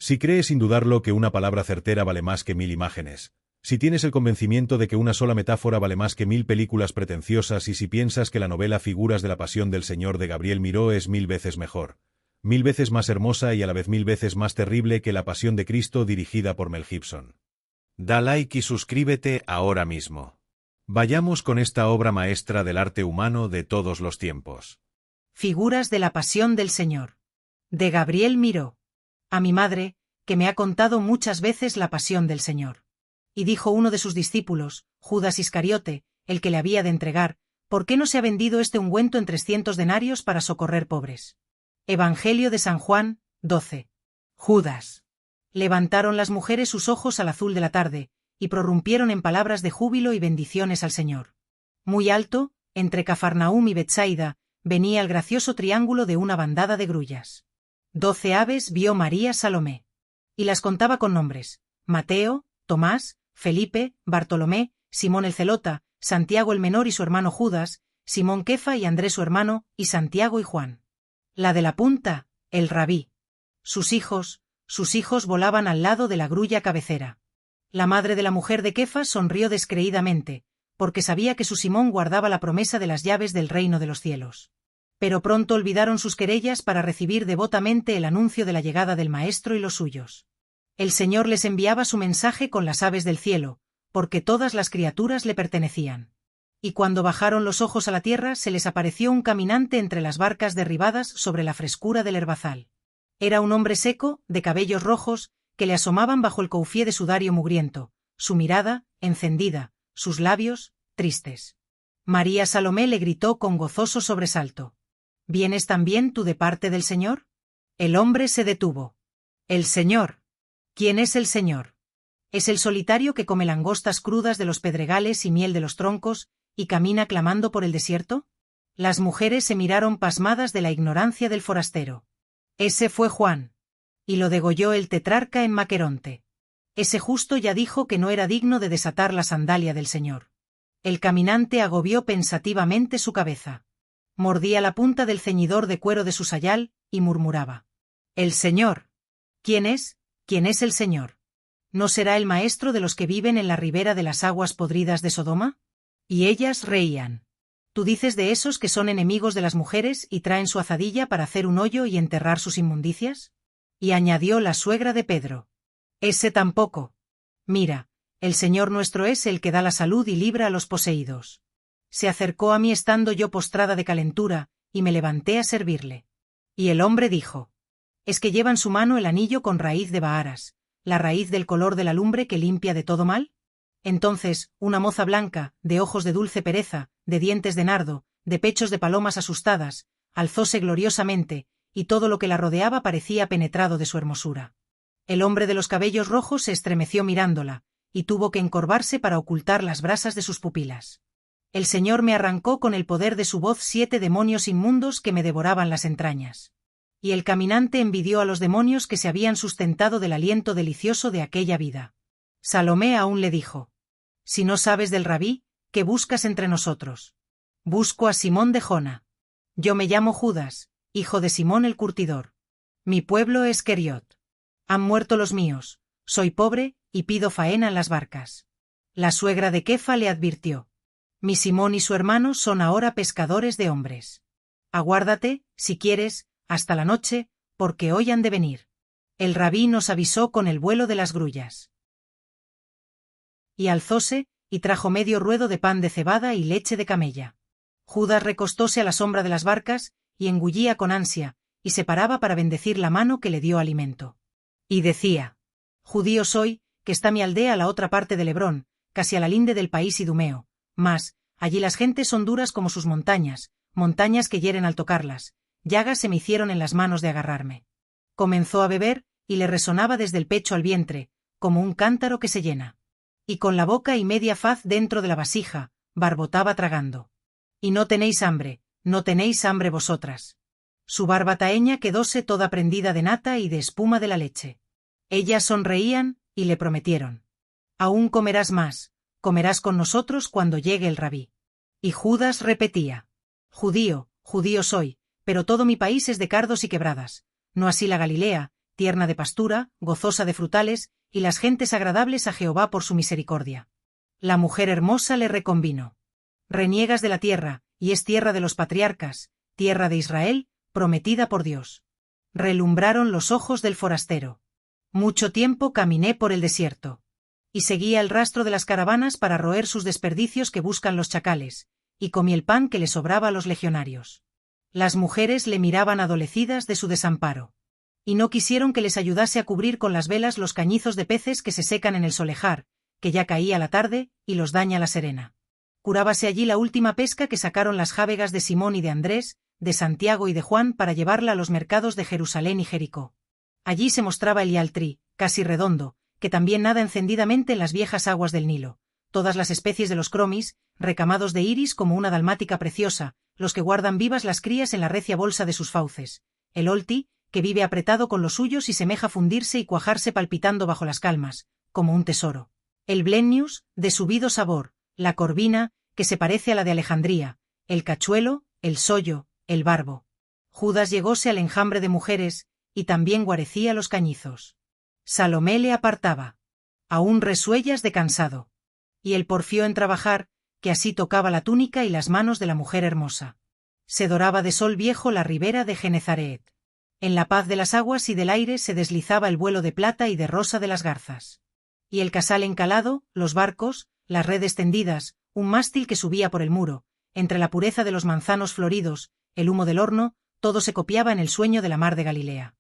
Si crees sin dudarlo que una palabra certera vale más que 1000 imágenes, si tienes el convencimiento de que una sola metáfora vale más que 1000 películas pretenciosas y si piensas que la novela Figuras de la Pasión del Señor de Gabriel Miró es 1000 veces mejor, 1000 veces más hermosa y a la vez 1000 veces más terrible que La Pasión de Cristo dirigida por Mel Gibson. Da like y suscríbete ahora mismo. Vayamos con esta obra maestra del arte humano de todos los tiempos. Figuras de la Pasión del Señor. De Gabriel Miró. A mi madre, que me ha contado muchas veces la Pasión del Señor. Y dijo uno de sus discípulos, Judas Iscariote, el que le había de entregar, ¿por qué no se ha vendido este ungüento en 300 denarios para socorrer pobres? Evangelio de San Juan, 12. Judas. Levantaron las mujeres sus ojos al azul de la tarde, y prorrumpieron en palabras de júbilo y bendiciones al Señor. Muy alto, entre Cafarnaúm y Betsaida, venía el gracioso triángulo de una bandada de grullas. 12 aves vio María Salomé. Y las contaba con nombres: Mateo, Tomás, Felipe, Bartolomé, Simón el Celota, Santiago el menor y su hermano Judas, Simón Kefa y Andrés su hermano, y Santiago y Juan. La de la punta, el rabí. Sus hijos volaban al lado de la grulla cabecera. La madre de la mujer de Kefa sonrió descreídamente, porque sabía que su Simón guardaba la promesa de las llaves del reino de los cielos. Pero pronto olvidaron sus querellas para recibir devotamente el anuncio de la llegada del Maestro y los suyos. El Señor les enviaba su mensaje con las aves del cielo, porque todas las criaturas le pertenecían. Y cuando bajaron los ojos a la tierra se les apareció un caminante entre las barcas derribadas sobre la frescura del herbazal. Era un hombre seco, de cabellos rojos, que le asomaban bajo el coufié de sudario mugriento, su mirada, encendida, sus labios, tristes. María Salomé le gritó con gozoso sobresalto: ¿Vienes también tú de parte del Señor? El hombre se detuvo. El Señor. ¿Quién es el Señor? Es el solitario que come langostas crudas de los pedregales y miel de los troncos, y camina clamando por el desierto. Las mujeres se miraron pasmadas de la ignorancia del forastero. Ese fue Juan. Y lo degolló el tetrarca en Maqueronte. Ese justo ya dijo que no era digno de desatar la sandalia del Señor. El caminante agobió pensativamente su cabeza. Mordía la punta del ceñidor de cuero de su sayal, y murmuraba: El Señor. ¿Quién es? ¿Quién es el Señor? ¿No será el maestro de los que viven en la ribera de las aguas podridas de Sodoma? Y ellas reían. ¿Tú dices de esos que son enemigos de las mujeres y traen su azadilla para hacer un hoyo y enterrar sus inmundicias? Y añadió la suegra de Pedro: Ese tampoco. Mira, el Señor nuestro es el que da la salud y libra a los poseídos. Se acercó a mí estando yo postrada de calentura, y me levanté a servirle. Y el hombre dijo: ¿Es que lleva en su mano el anillo con raíz de baharas, la raíz del color de la lumbre que limpia de todo mal? Entonces, una moza blanca, de ojos de dulce pereza, de dientes de nardo, de pechos de palomas asustadas, alzóse gloriosamente, y todo lo que la rodeaba parecía penetrado de su hermosura. El hombre de los cabellos rojos se estremeció mirándola, y tuvo que encorvarse para ocultar las brasas de sus pupilas. El Señor me arrancó con el poder de su voz 7 demonios inmundos que me devoraban las entrañas. Y el caminante envidió a los demonios que se habían sustentado del aliento delicioso de aquella vida. Salomé aún le dijo: Si no sabes del rabí, ¿qué buscas entre nosotros? Busco a Simón de Jona. Yo me llamo Judas, hijo de Simón el curtidor. Mi pueblo es Queriot. Han muerto los míos, soy pobre, y pido faena en las barcas. La suegra de Kefa le advirtió: Mi Simón y su hermano son ahora pescadores de hombres. Aguárdate, si quieres, hasta la noche, porque hoy han de venir. El rabí nos avisó con el vuelo de las grullas. Y alzóse, y trajo medio ruedo de pan de cebada y leche de camella. Judas recostóse a la sombra de las barcas, y engullía con ansia, y se paraba para bendecir la mano que le dio alimento. Y decía: Judío soy, que está mi aldea a la otra parte del Hebrón, casi a la linde del país idumeo, mas, allí las gentes son duras como sus montañas, montañas que hieren al tocarlas, llagas se me hicieron en las manos de agarrarme. Comenzó a beber, y le resonaba desde el pecho al vientre, como un cántaro que se llena. Y con la boca y media faz dentro de la vasija, barbotaba tragando. Y no tenéis hambre vosotras. Su barba taeña quedóse toda prendida de nata y de espuma de la leche. Ellas sonreían, y le prometieron: Aún comerás más, comerás con nosotros cuando llegue el rabí. Y Judas repetía: Judío, judío soy, pero todo mi país es de cardos y quebradas, no así la Galilea, tierna de pastura, gozosa de frutales, y las gentes agradables a Jehová por su misericordia. La mujer hermosa le reconvino. Reniegas de la tierra, y es tierra de los patriarcas, tierra de Israel, prometida por Dios. Relumbraron los ojos del forastero. Mucho tiempo caminé por el desierto. Y seguía el rastro de las caravanas para roer sus desperdicios que buscan los chacales, y comí el pan que le sobraba a los legionarios. Las mujeres le miraban adolecidas de su desamparo. Y no quisieron que les ayudase a cubrir con las velas los cañizos de peces que se secan en el solejar, que ya caía la tarde, y los daña la serena. Curábase allí la última pesca que sacaron las jávegas de Simón y de Andrés, de Santiago y de Juan para llevarla a los mercados de Jerusalén y Jericó. Allí se mostraba el yaltrí, casi redondo, que también nada encendidamente en las viejas aguas del Nilo, todas las especies de los cromis, recamados de iris como una dalmática preciosa, los que guardan vivas las crías en la recia bolsa de sus fauces, el olti, que vive apretado con los suyos y semeja fundirse y cuajarse palpitando bajo las calmas, como un tesoro, el blennius, de subido sabor, la corvina, que se parece a la de Alejandría, el cachuelo, el sollo, el barbo. Judas llegóse al enjambre de mujeres, y también guarecía los cañizos. Salomé le apartaba. Aún resuellas de cansado. Y él porfió en trabajar, que así tocaba la túnica y las manos de la mujer hermosa. Se doraba de sol viejo la ribera de Genezaret. En la paz de las aguas y del aire se deslizaba el vuelo de plata y de rosa de las garzas. Y el casal encalado, los barcos, las redes tendidas, un mástil que subía por el muro, entre la pureza de los manzanos floridos, el humo del horno, todo se copiaba en el sueño de la mar de Galilea.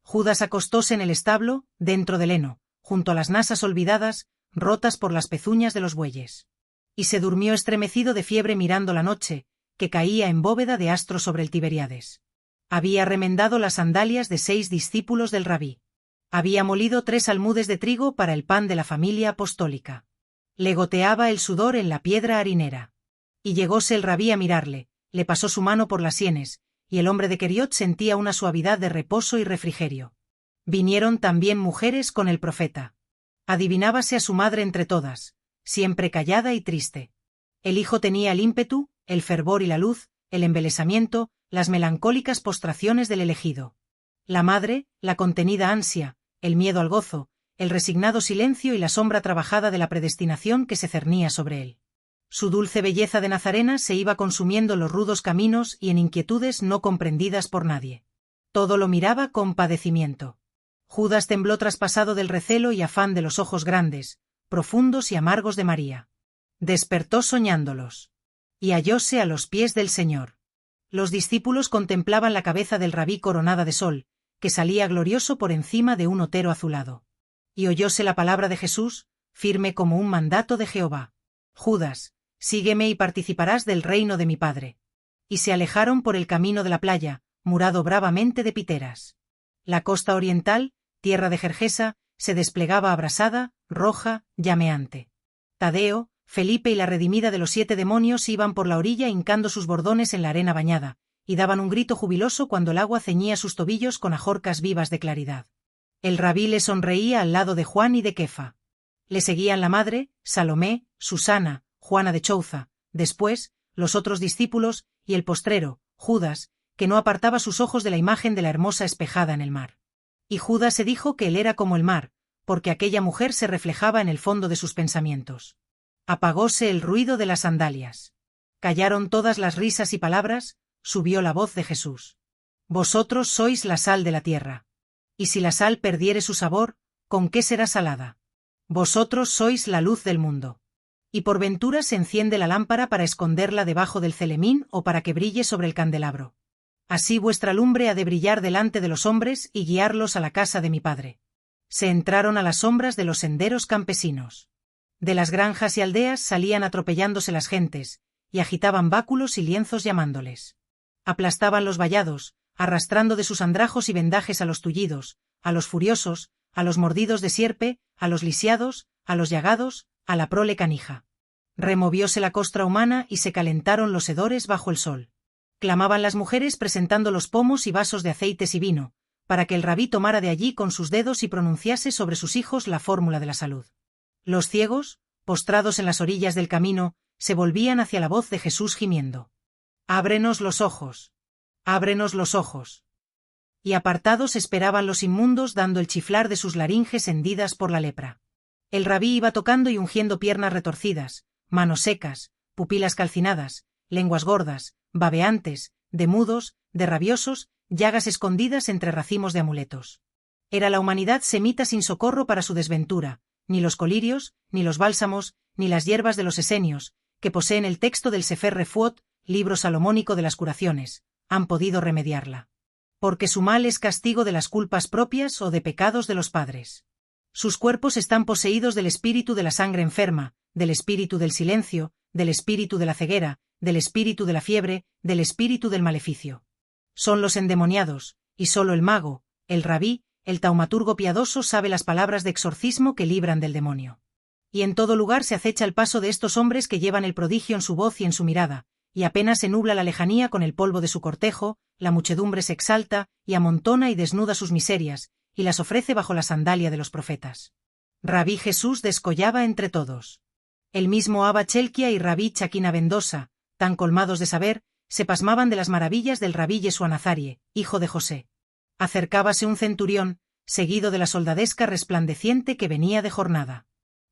Judas acostóse en el establo, dentro del heno, junto a las nasas olvidadas, rotas por las pezuñas de los bueyes. Y se durmió estremecido de fiebre mirando la noche, que caía en bóveda de astro sobre el Tiberíades. Había remendado las sandalias de 6 discípulos del rabí. Había molido 3 almudes de trigo para el pan de la familia apostólica. Le goteaba el sudor en la piedra harinera. Y llegóse el rabí a mirarle, le pasó su mano por las sienes, y el hombre de Keriot sentía una suavidad de reposo y refrigerio. Vinieron también mujeres con el profeta. Adivinábase a su madre entre todas, siempre callada y triste. El hijo tenía el ímpetu, el fervor y la luz, el embelesamiento, las melancólicas postraciones del elegido. La madre, la contenida ansia, el miedo al gozo, el resignado silencio y la sombra trabajada de la predestinación que se cernía sobre él. Su dulce belleza de nazarena se iba consumiendo en los rudos caminos y en inquietudes no comprendidas por nadie. Todo lo miraba con padecimiento. Judas tembló traspasado del recelo y afán de los ojos grandes, profundos y amargos de María. Despertó soñándolos. Y hallóse a los pies del Señor. Los discípulos contemplaban la cabeza del rabí coronada de sol, que salía glorioso por encima de un otero azulado. Y oyóse la palabra de Jesús, firme como un mandato de Jehová. Judas, sígueme y participarás del reino de mi Padre. Y se alejaron por el camino de la playa, murado bravamente de piteras. La costa oriental, tierra de Gergesa, se desplegaba abrasada, roja, llameante. Tadeo, Felipe y la redimida de los 7 demonios iban por la orilla hincando sus bordones en la arena bañada, y daban un grito jubiloso cuando el agua ceñía sus tobillos con ajorcas vivas de claridad. El rabí le sonreía al lado de Juan y de Kefa. Le seguían la madre, Salomé, Susana, Juana de Chouza, después, los otros discípulos, y el postrero, Judas, que no apartaba sus ojos de la imagen de la hermosa espejada en el mar. Y Judas se dijo que él era como el mar, porque aquella mujer se reflejaba en el fondo de sus pensamientos. Apagóse el ruido de las sandalias. Callaron todas las risas y palabras, subió la voz de Jesús. Vosotros sois la sal de la tierra. Y si la sal perdiere su sabor, ¿con qué será salada? Vosotros sois la luz del mundo. Y por ventura se enciende la lámpara para esconderla debajo del celemín o para que brille sobre el candelabro. Así vuestra lumbre ha de brillar delante de los hombres y guiarlos a la casa de mi Padre. Se entraron a las sombras de los senderos campesinos. De las granjas y aldeas salían atropellándose las gentes, y agitaban báculos y lienzos llamándoles. Aplastaban los vallados, arrastrando de sus andrajos y vendajes a los tullidos, a los furiosos, a los mordidos de sierpe, a los lisiados, a los llagados, a la prole canija. Removióse la costra humana y se calentaron los hedores bajo el sol. Clamaban las mujeres presentando los pomos y vasos de aceites y vino, para que el rabí tomara de allí con sus dedos y pronunciase sobre sus hijos la fórmula de la salud. Los ciegos, postrados en las orillas del camino, se volvían hacia la voz de Jesús gimiendo. «Ábrenos los ojos. Ábrenos los ojos». y apartados esperaban los inmundos dando el chiflar de sus laringes hendidas por la lepra. El rabí iba tocando y ungiendo piernas retorcidas, manos secas, pupilas calcinadas, lenguas gordas, babeantes, de mudos, de rabiosos, llagas escondidas entre racimos de amuletos. Era la humanidad semita sin socorro para su desventura, ni los colirios, ni los bálsamos, ni las hierbas de los esenios, que poseen el texto del Sefer Refuot, libro salomónico de las curaciones, han podido remediarla. Porque su mal es castigo de las culpas propias o de pecados de los padres. Sus cuerpos están poseídos del espíritu de la sangre enferma, del espíritu del silencio, del espíritu de la ceguera, del espíritu de la fiebre, del espíritu del maleficio. Son los endemoniados, y solo el mago, el rabí, el taumaturgo piadoso sabe las palabras de exorcismo que libran del demonio. Y en todo lugar se acecha el paso de estos hombres que llevan el prodigio en su voz y en su mirada, y apenas se nubla la lejanía con el polvo de su cortejo, la muchedumbre se exalta, y amontona y desnuda sus miserias, y las ofrece bajo la sandalia de los profetas. Rabí Jesús descollaba entre todos. El mismo Abba Chelquia y Rabí Chaquina Vendosa, tan colmados de saber, se pasmaban de las maravillas del Rabí Yeshua Nazarie, hijo de José. Acercábase un centurión, seguido de la soldadesca resplandeciente que venía de jornada.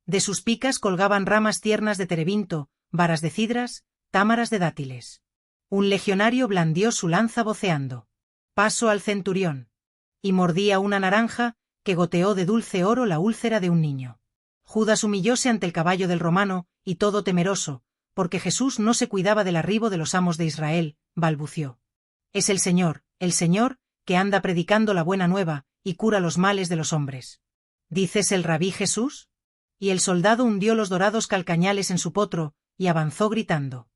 De sus picas colgaban ramas tiernas de terebinto, varas de cidras, támaras de dátiles. Un legionario blandió su lanza voceando. Paso al centurión. Y mordía una naranja, que goteó de dulce oro la úlcera de un niño. Judas humillóse ante el caballo del romano, y todo temeroso, porque Jesús no se cuidaba del arribo de los amos de Israel, balbució. Es el Señor, que anda predicando la buena nueva, y cura los males de los hombres. ¿Dices el Rabí Jesús? Y el soldado hundió los dorados calcañales en su potro, y avanzó gritando.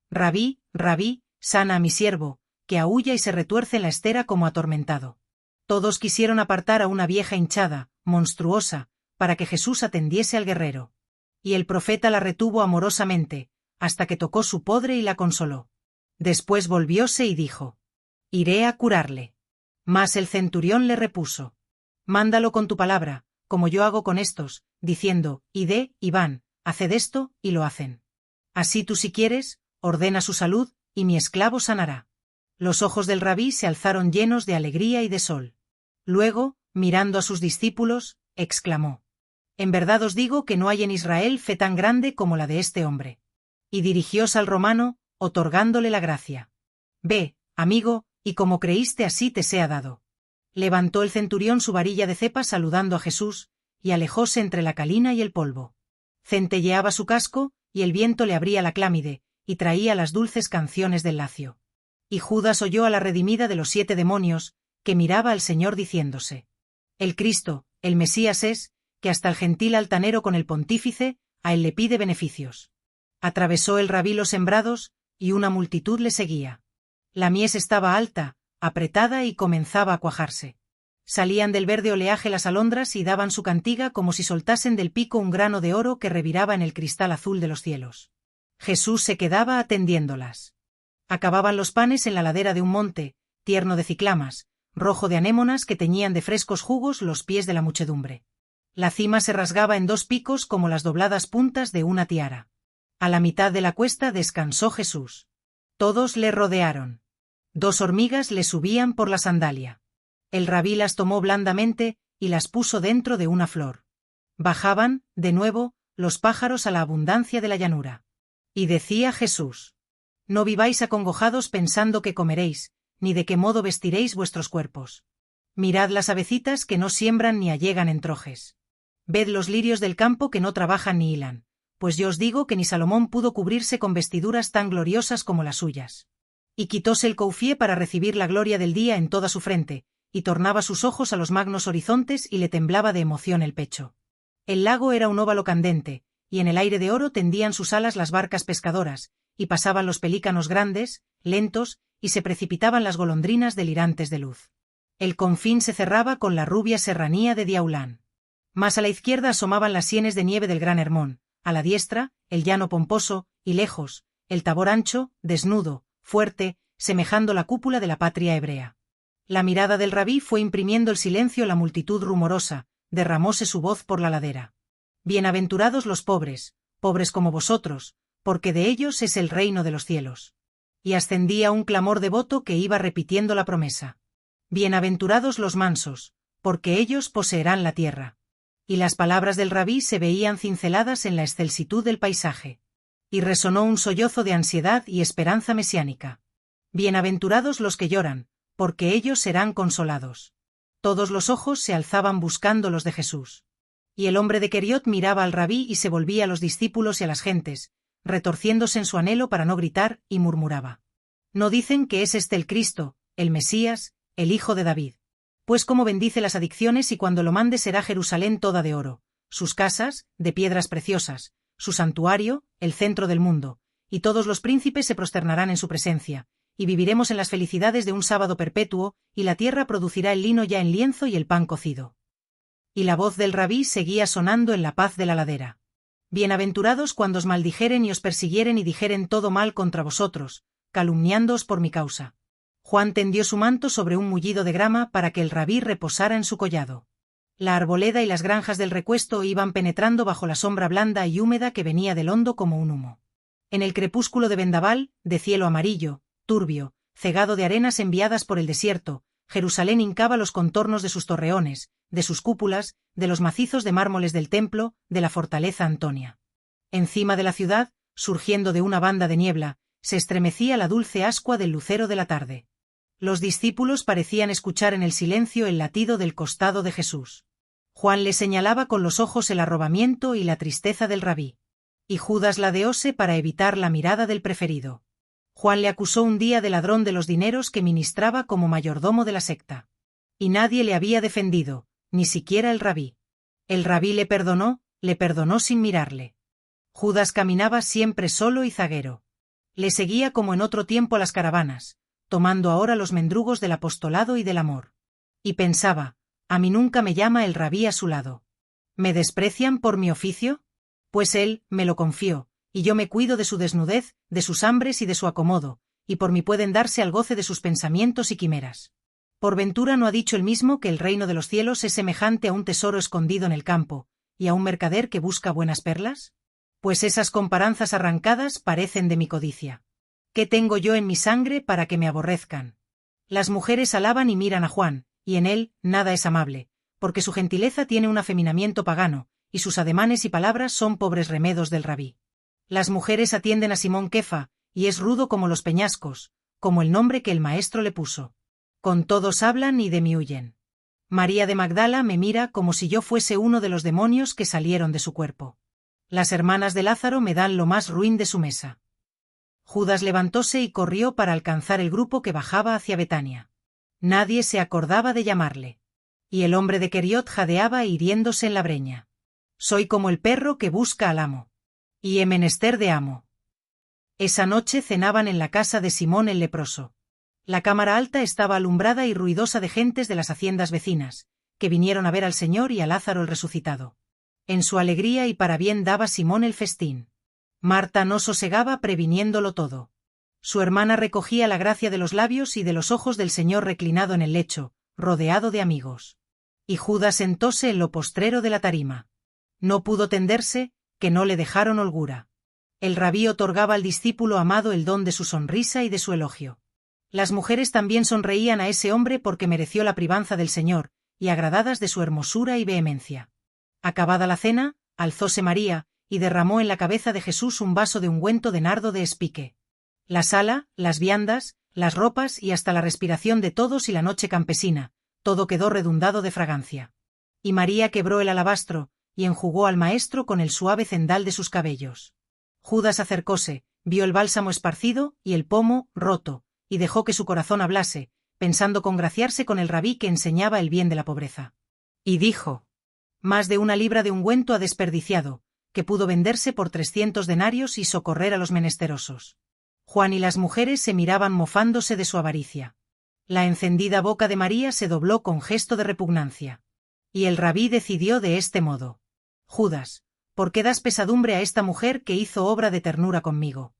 Rabí, Rabí, sana a mi siervo, que aúlla y se retuerce en la estera como atormentado. Todos quisieron apartar a una vieja hinchada, monstruosa, para que Jesús atendiese al guerrero. Y el profeta la retuvo amorosamente, hasta que tocó su podre y la consoló. Después volvióse y dijo: Iré a curarle. Mas el centurión le repuso: Mándalo con tu palabra, como yo hago con estos, diciendo: Id y van, haced esto, y lo hacen. Así tú si quieres, ordena su salud, y mi esclavo sanará. Los ojos del rabí se alzaron llenos de alegría y de sol. Luego, mirando a sus discípulos, exclamó: En verdad os digo que no hay en Israel fe tan grande como la de este hombre. Y dirigióse al romano, otorgándole la gracia. Ve, amigo, y como creíste así te sea dado. Levantó el centurión su varilla de cepa saludando a Jesús, y alejóse entre la calina y el polvo. Centelleaba su casco, y el viento le abría la clámide, y traía las dulces canciones del lacio. Y Judas oyó a la redimida de los 7 demonios, que miraba al Señor diciéndose: El Cristo, el Mesías es, que hasta el gentil altanero con el pontífice, a él le pide beneficios. Atravesó el rabí los sembrados, y una multitud le seguía. La mies estaba alta, apretada y comenzaba a cuajarse. Salían del verde oleaje las alondras y daban su cantiga como si soltasen del pico un grano de oro que reviraba en el cristal azul de los cielos. Jesús se quedaba atendiéndolas. Acababan los panes en la ladera de un monte, tierno de ciclamas, rojo de anémonas que teñían de frescos jugos los pies de la muchedumbre. La cima se rasgaba en 2 picos como las dobladas puntas de una tiara. A la mitad de la cuesta descansó Jesús. Todos le rodearon. 2 hormigas le subían por la sandalia. El rabí las tomó blandamente, y las puso dentro de una flor. Bajaban, de nuevo, los pájaros a la abundancia de la llanura. Y decía Jesús: No viváis acongojados pensando que comeréis, ni de qué modo vestiréis vuestros cuerpos. Mirad las avecitas que no siembran ni allegan en trojes. Ved los lirios del campo que no trabajan ni hilan, pues yo os digo que ni Salomón pudo cubrirse con vestiduras tan gloriosas como las suyas. Y quitóse el coufié para recibir la gloria del día en toda su frente, y tornaba sus ojos a los magnos horizontes y le temblaba de emoción el pecho. El lago era un óvalo candente, y en el aire de oro tendían sus alas las barcas pescadoras, y pasaban los pelícanos grandes, lentos, y se precipitaban las golondrinas delirantes de luz. El confín se cerraba con la rubia serranía de Diaulán. Más a la izquierda asomaban las sienes de nieve del Gran Hermón, a la diestra, el llano pomposo, y lejos, el Tabor ancho, desnudo, fuerte, semejando la cúpula de la patria hebrea. La mirada del rabí fue imprimiendo el silencio la multitud rumorosa, derramóse su voz por la ladera. Bienaventurados los pobres, pobres como vosotros, porque de ellos es el reino de los cielos. Y ascendía un clamor devoto que iba repitiendo la promesa. Bienaventurados los mansos, porque ellos poseerán la tierra. Y las palabras del rabí se veían cinceladas en la excelsitud del paisaje. Y resonó un sollozo de ansiedad y esperanza mesiánica. Bienaventurados los que lloran, porque ellos serán consolados. Todos los ojos se alzaban buscando los de Jesús. Y el hombre de Queriot miraba al rabí y se volvía a los discípulos y a las gentes, retorciéndose en su anhelo para no gritar, y murmuraba: ¿No dicen que es este el Cristo, el Mesías, el Hijo de David? Pues cómo bendice las adicciones, y cuando lo mande será Jerusalén toda de oro, sus casas, de piedras preciosas, su santuario, el centro del mundo, y todos los príncipes se prosternarán en su presencia, y viviremos en las felicidades de un sábado perpetuo, y la tierra producirá el lino ya en lienzo y el pan cocido. Y la voz del rabí seguía sonando en la paz de la ladera. Bienaventurados cuando os maldijeren y os persiguieren y dijeren todo mal contra vosotros, calumniándoos por mi causa. Juan tendió su manto sobre un mullido de grama para que el rabí reposara en su collado. La arboleda y las granjas del recuesto iban penetrando bajo la sombra blanda y húmeda que venía del hondo como un humo. En el crepúsculo de vendaval, de cielo amarillo, turbio, cegado de arenas enviadas por el desierto, Jerusalén hincaba los contornos de sus torreones, de sus cúpulas, de los macizos de mármoles del templo, de la fortaleza Antonia. Encima de la ciudad, surgiendo de una banda de niebla, se estremecía la dulce ascua del lucero de la tarde. Los discípulos parecían escuchar en el silencio el latido del costado de Jesús. Juan le señalaba con los ojos el arrobamiento y la tristeza del rabí. Y Judas ladeóse para evitar la mirada del preferido. Juan le acusó un día de ladrón de los dineros que ministraba como mayordomo de la secta. Y nadie le había defendido, ni siquiera el rabí. El rabí le perdonó sin mirarle. Judas caminaba siempre solo y zaguero. Le seguía como en otro tiempo a las caravanas, tomando ahora los mendrugos del apostolado y del amor. Y pensaba: a mí nunca me llama el rabí a su lado. ¿Me desprecian por mi oficio? Pues él me lo confió, y yo me cuido de su desnudez, de sus hambres y de su acomodo, y por mí pueden darse al goce de sus pensamientos y quimeras. ¿Por ventura no ha dicho él mismo que el reino de los cielos es semejante a un tesoro escondido en el campo, y a un mercader que busca buenas perlas? Pues esas comparanzas arrancadas parecen de mi codicia. ¿Qué tengo yo en mi sangre para que me aborrezcan? Las mujeres alaban y miran a Juan, y en él nada es amable, porque su gentileza tiene un afeminamiento pagano, y sus ademanes y palabras son pobres remedos del rabí. Las mujeres atienden a Simón Kefa, y es rudo como los peñascos, como el nombre que el maestro le puso. Con todos hablan y de mí huyen. María de Magdala me mira como si yo fuese uno de los demonios que salieron de su cuerpo. Las hermanas de Lázaro me dan lo más ruin de su mesa. Judas levantóse y corrió para alcanzar el grupo que bajaba hacia Betania. Nadie se acordaba de llamarle. Y el hombre de Queriot jadeaba hiriéndose en la breña. Soy como el perro que busca al amo. Y he menester de amo. Esa noche cenaban en la casa de Simón el leproso. La cámara alta estaba alumbrada y ruidosa de gentes de las haciendas vecinas, que vinieron a ver al Señor y a Lázaro el resucitado. En su alegría y para bien daba Simón el festín. Marta no sosegaba previniéndolo todo. Su hermana recogía la gracia de los labios y de los ojos del Señor reclinado en el lecho, rodeado de amigos. Y Judas sentóse en lo postrero de la tarima. No pudo tenderse, que no le dejaron holgura. El rabí otorgaba al discípulo amado el don de su sonrisa y de su elogio. Las mujeres también sonreían a ese hombre porque mereció la privanza del Señor, y agradadas de su hermosura y vehemencia. Acabada la cena, alzóse María, y derramó en la cabeza de Jesús un vaso de ungüento de nardo de espique. La sala, las viandas, las ropas y hasta la respiración de todos y la noche campesina, todo quedó redundado de fragancia. Y María quebró el alabastro, y enjugó al maestro con el suave cendal de sus cabellos. Judas acercóse, vio el bálsamo esparcido y el pomo roto, y dejó que su corazón hablase, pensando congraciarse con el rabí que enseñaba el bien de la pobreza. Y dijo: más de 1 libra de ungüento ha desperdiciado, que pudo venderse por 300 denarios y socorrer a los menesterosos. Juan y las mujeres se miraban mofándose de su avaricia. La encendida boca de María se dobló con gesto de repugnancia. Y el rabí decidió de este modo: Judas, ¿por qué das pesadumbre a esta mujer que hizo obra de ternura conmigo?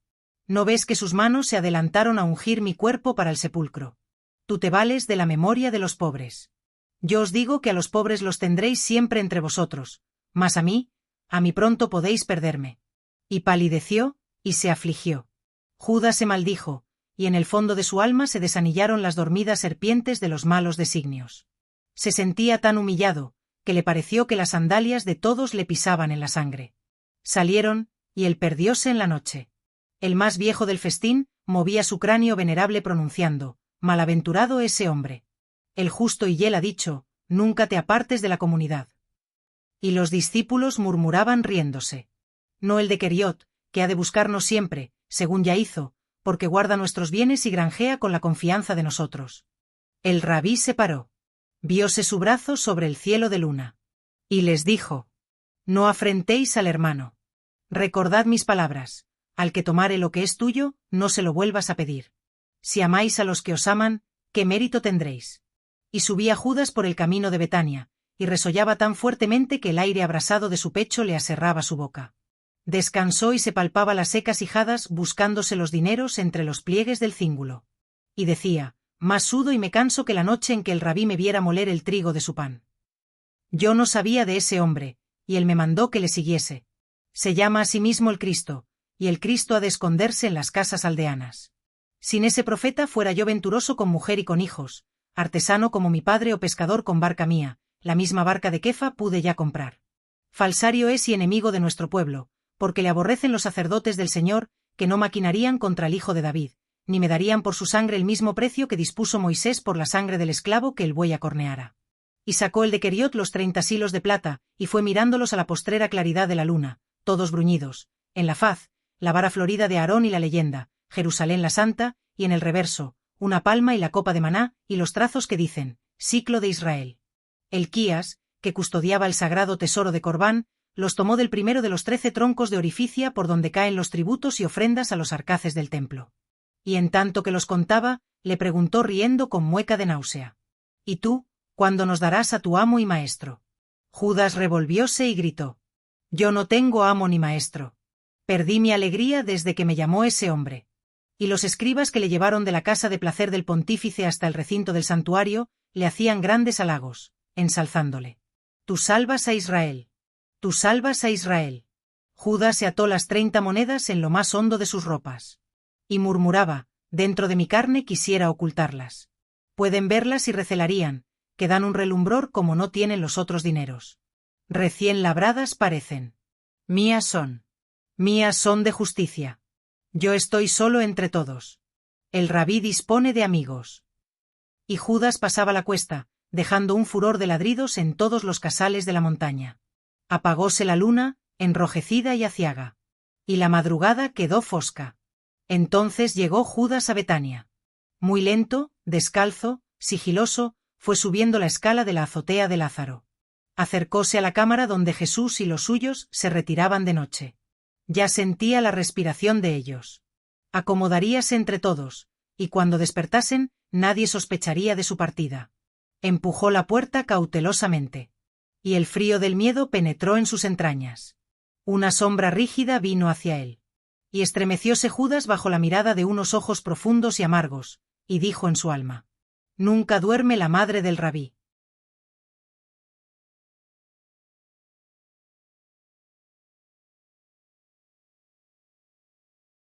¿No ves que sus manos se adelantaron a ungir mi cuerpo para el sepulcro? Tú te vales de la memoria de los pobres. Yo os digo que a los pobres los tendréis siempre entre vosotros, mas a mí pronto podéis perderme. Y palideció, y se afligió. Judas se maldijo, y en el fondo de su alma se desanillaron las dormidas serpientes de los malos designios. Se sentía tan humillado, que le pareció que las sandalias de todos le pisaban en la sangre. Salieron, y él perdióse en la noche. El más viejo del festín movía su cráneo venerable pronunciando: «Malaventurado ese hombre. El justo y él ha dicho, nunca te apartes de la comunidad». Y los discípulos murmuraban riéndose: «No el de Queriot, que ha de buscarnos siempre, según ya hizo, porque guarda nuestros bienes y granjea con la confianza de nosotros». El rabí se paró. Vióse su brazo sobre el cielo de luna. Y les dijo: «No afrentéis al hermano. Recordad mis palabras: al que tomare lo que es tuyo, no se lo vuelvas a pedir. Si amáis a los que os aman, ¿qué mérito tendréis?». Y subía Judas por el camino de Betania, y resollaba tan fuertemente que el aire abrasado de su pecho le aserraba su boca. Descansó y se palpaba las secas ijadas buscándose los dineros entre los pliegues del cíngulo. Y decía: «Más sudo y me canso que la noche en que el rabí me viera moler el trigo de su pan». Yo no sabía de ese hombre, y él me mandó que le siguiese. Se llama a sí mismo el Cristo, y el Cristo ha de esconderse en las casas aldeanas. Sin ese profeta fuera yo venturoso con mujer y con hijos, artesano como mi padre o pescador con barca mía, la misma barca de Kefa pude ya comprar. Falsario es y enemigo de nuestro pueblo, porque le aborrecen los sacerdotes del Señor, que no maquinarían contra el hijo de David, ni me darían por su sangre el mismo precio que dispuso Moisés por la sangre del esclavo que el buey acorneara. Y sacó el de Queriot los 30 silos de plata, y fue mirándolos a la postrera claridad de la luna, todos bruñidos, en la faz, la vara florida de Aarón y la leyenda, Jerusalén la Santa, y en el reverso, una palma y la copa de maná, y los trazos que dicen: Siclo de Israel. Elquías, que custodiaba el sagrado tesoro de Corbán, los tomó del primero de los 13 troncos de orificia por donde caen los tributos y ofrendas a los arcaces del templo. Y en tanto que los contaba, le preguntó riendo con mueca de náusea: «¿Y tú, cuándo nos darás a tu amo y maestro?». Judas revolvióse y gritó: «Yo no tengo amo ni maestro. Perdí mi alegría desde que me llamó ese hombre». Y los escribas que le llevaron de la casa de placer del pontífice hasta el recinto del santuario, le hacían grandes halagos, ensalzándole: «Tú salvas a Israel. Tú salvas a Israel». Judas se ató las 30 monedas en lo más hondo de sus ropas. Y murmuraba: «Dentro de mi carne quisiera ocultarlas. Pueden verlas y recelarían, que dan un relumbror como no tienen los otros dineros. Recién labradas parecen. Mías son de justicia. Yo estoy solo entre todos. El rabí dispone de amigos». Y Judas pasaba la cuesta, dejando un furor de ladridos en todos los casales de la montaña. Apagóse la luna, enrojecida y aciaga. Y la madrugada quedó fosca. Entonces llegó Judas a Betania. Muy lento, descalzo, sigiloso, fue subiendo la escala de la azotea de Lázaro. Acercóse a la cámara donde Jesús y los suyos se retiraban de noche. Ya sentía la respiración de ellos. Acomodaríase entre todos, y cuando despertasen, nadie sospecharía de su partida. Empujó la puerta cautelosamente. Y el frío del miedo penetró en sus entrañas. Una sombra rígida vino hacia él. Y estremecióse Judas bajo la mirada de unos ojos profundos y amargos, y dijo en su alma: «Nunca duerme la madre del rabí».